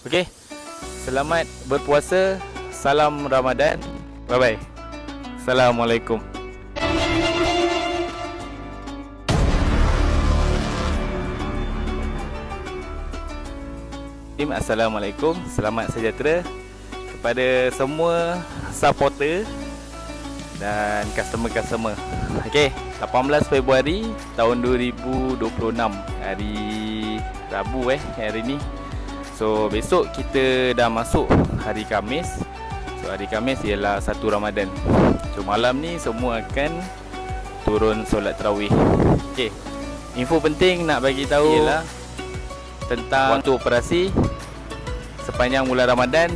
Okey. Selamat berpuasa. Salam Ramadan. Bye bye. Assalamualaikum. Assalamualaikum. Selamat sejahtera kepada semua supporter dan customer-customer. Okey, 18 Februari tahun 2026, hari Rabu hari ni. So besok kita dah masuk hari Khamis. So hari Khamis ialah 1 Ramadan. So malam ni semua akan turun solat tarawih. Okey. Info penting nak bagi tahu ialah tentang waktu operasi sepanjang bulan Ramadan.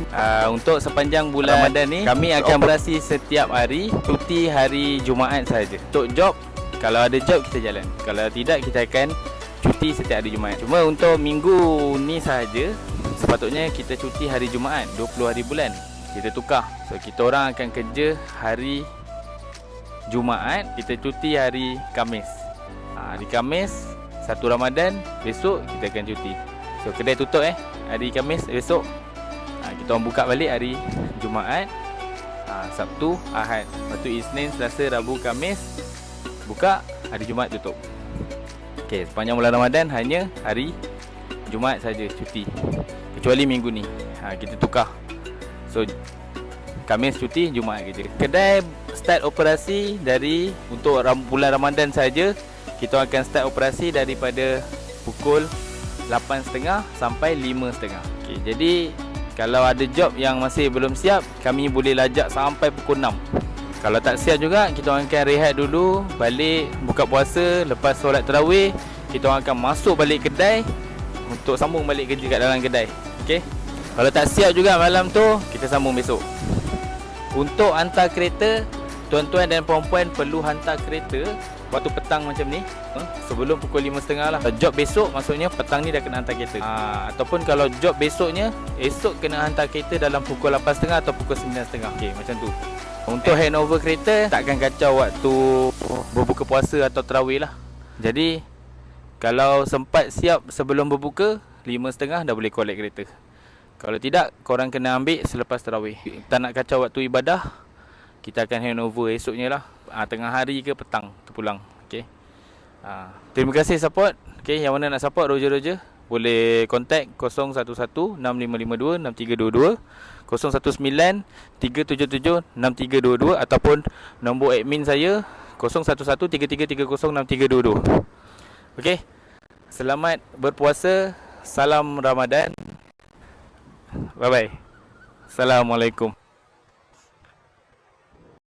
Untuk sepanjang bulan Ramadan ni kami akan operasi setiap hari, cuti hari Jumaat saja. Untuk job, kalau ada job kita jalan, kalau tidak kita akan cuti setiap hari Jumaat. Cuma untuk minggu ni sahaja sepatutnya kita cuti hari Jumaat, 20 hari bulan. Kita tukar. So kita orang akan kerja hari Jumaat, kita cuti hari Khamis. Hari Khamis 1 Ramadan, besok kita akan cuti. So kedai tutup hari Khamis besok. Kita orang buka balik hari Jumaat, Sabtu, Ahad. Lepas tu Isnin, Selasa, Rabu, Khamis buka, hari Jumaat tutup. Okey, sepanjang bulan Ramadan hanya hari Jumaat saja cuti. Kecuali minggu ni kita tukar. So Khamis cuti, Jumaat kerja. Kedai start operasi dari untuk bulan Ramadan saja. Kita akan start operasi daripada pukul 8.30 sampai 5.30. Okey, jadi kalau ada job yang masih belum siap, kami boleh lajak sampai pukul 6. Kalau tak siap juga, kita orang akan rehat dulu, balik buka puasa. Lepas solat tarawih, kita orang akan masuk balik kedai untuk sambung balik kerja kat dalam kedai. Okey. Kalau tak siap juga malam tu, kita sambung besok. Untuk hantar kereta, tuan-tuan dan puan-puan perlu hantar kereta waktu petang macam ni, sebelum pukul 5.30 lah. Job besok maksudnya petang ni dah kena hantar kereta. Ataupun kalau job besoknya, esok kena hantar kereta dalam pukul 8.30 atau pukul 9.30. Okey, macam tu. Untuk handover kereta takkan kacau waktu berbuka puasa atau tarawih lah. Jadi kalau sempat siap sebelum berbuka, 5.30 dah boleh collect kereta. Kalau tidak, korang kena ambil selepas tarawih. Tak nak kacau waktu ibadah, kita akan handover esoknya lah. Tengah hari ke petang terpulang. Okey. Terima kasih support. Okey, yang mana nak support Roger boleh contact 0116526322, 0193776322 ataupun nombor admin saya 011333306322. Okey. Selamat berpuasa. Salam Ramadan. Bye bye. Assalamualaikum.